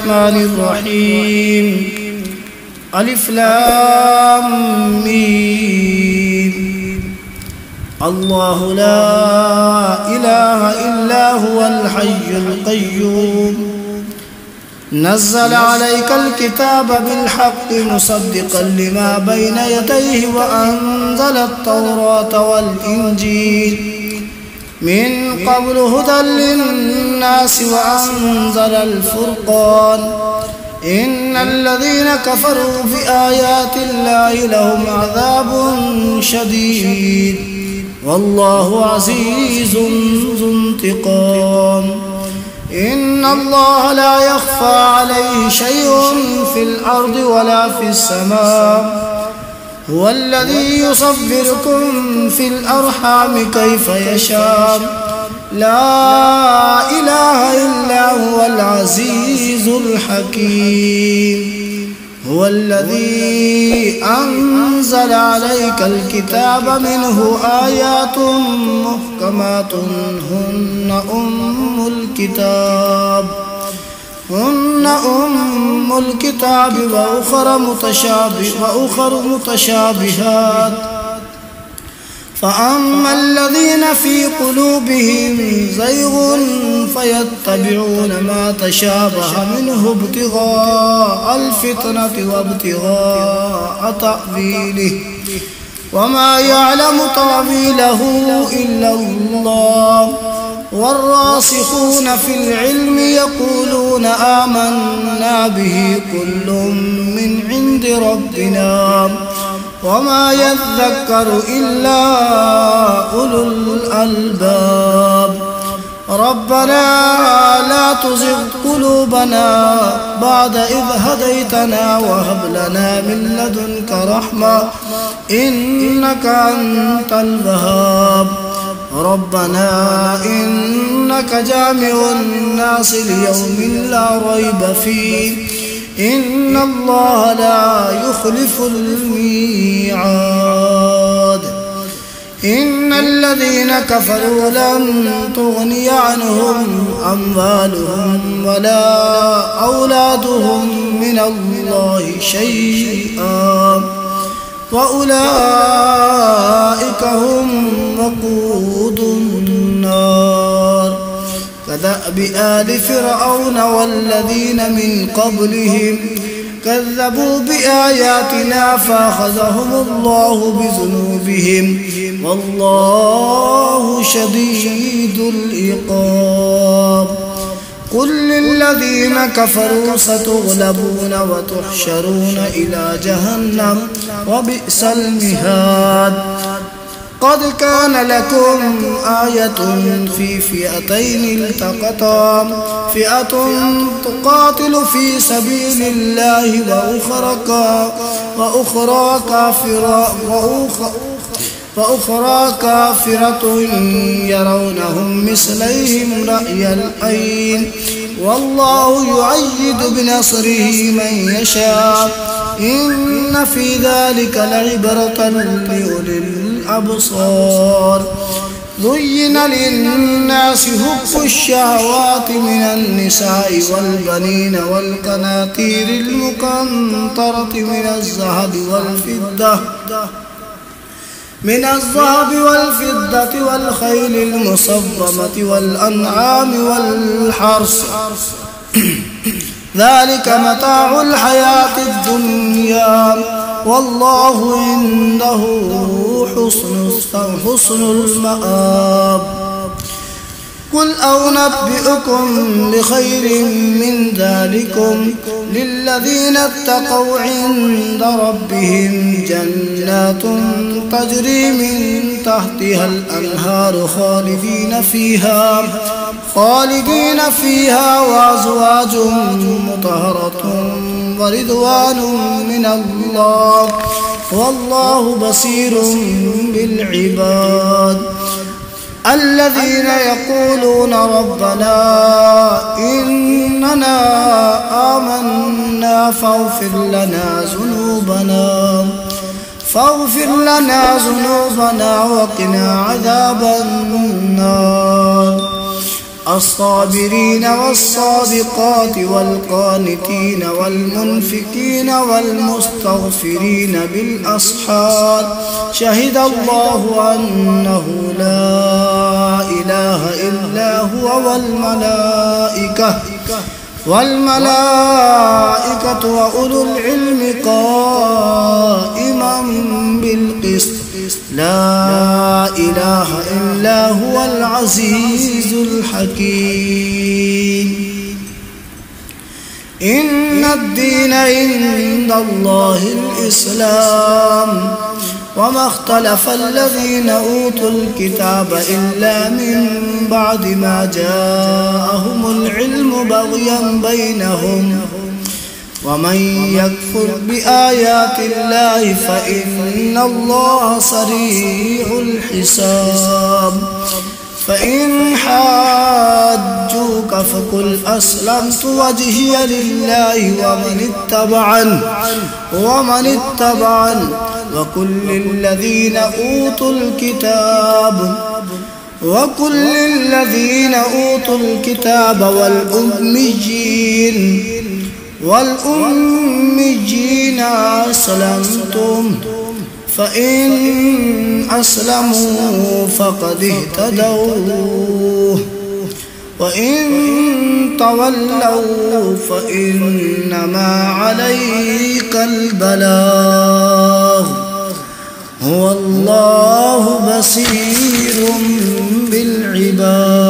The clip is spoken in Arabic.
الرحمن الرحيم ألف لام ميم الله لا إله إلا هو الحي القيوم نزل عليك الكتاب بالحق مصدقا لما بين يديه وأنزل التوراة والإنجيل من قبل هدى للناس وأنزل الفرقان إن الذين كفروا بآيات الله لهم عذاب شديد والله عزيز ذو انتقام إن الله لا يخفى عليه شيء في الأرض ولا في السماء هو الذي يصبركم في الأرحام كيف يشاء لا إله إلا هو العزيز الحكيم هو الذي أنزل عليك الكتاب منه آيات محكمات هن أم الكتاب وأخر متشابهات فأما الذين في قلوبهم زيغ فيتبعون ما تشابه منه ابتغاء الفتنة وابتغاء تأويله وما يعلم تأويله إلا الله والراسخون في العلم يقولون آمنا به كل من عند ربنا وما يذكر إلا أولو الألباب ربنا لا تزغ قلوبنا بعد إذ هديتنا وهب لنا من لدنك رحمة إنك أنت الوهاب ربنا إنك جامع الناس ليوم لا ريب فيه إن الله لا يخلف الميعاد إن الذين كفروا لن تغني عنهم أموالهم ولا أولادهم من الله شيئا وأولئك هم وقود النار كدأب آل فرعون والذين من قبلهم كذبوا بآياتنا فأخذهم الله بذنوبهم والله شديد العقاب قل للذين كفروا ستغلبون وتحشرون إلى جهنم وبئس المهاد قد كان لكم آية في فئتين التقتا فئة تقاتل في سبيل الله وأخرى كافرة يرونهم مثليهم رأي العين والله يؤيد بنصره من يشاء إن في ذلك لعبرة لأولي الأبصار زين للناس حب الشهوات من النساء والبنين والقناطير المقنطرة من الذهب والفضة والخيل المصممة والأنعام والحرث ذلك متاع الحياة الدنيا والله عنده حسن المآب قل أنبئكم بخير من ذلكم للذين اتقوا عند ربهم جنات تجري من تحتها الأنهار خالدين فيها وأزواج مطهرة ورضوان من الله والله بصير بالعباد الذين يقولون ربنا إننا آمنا فاغفر لنا ذنوبنا وقنا عذاب النار الصابرين والصادقات والقانتين والمنفقين والمستغفرين بالأسحار شهد الله أنه لا إله إلا هو والملائكة وأولو العلم قائما بالقسط لا إله إلا هو العزيز الحكيم إن الدين عند الله الإسلام وما اختلف الذين أوتوا الكتاب إلا من بعد ما جاءهم العلم بغيا بينهم ومن يكفر بآيات الله فإن الله سريع الحساب فإن حاجوك فقل أسلمت وجهي لله ومن اتبعني وقل للذين أوتوا الكتاب والأميين أسلمتم فإن أسلموا فقد اهتدوا وإن تولوا فإنما عليك البلاغ هو الله بصير بالعباد.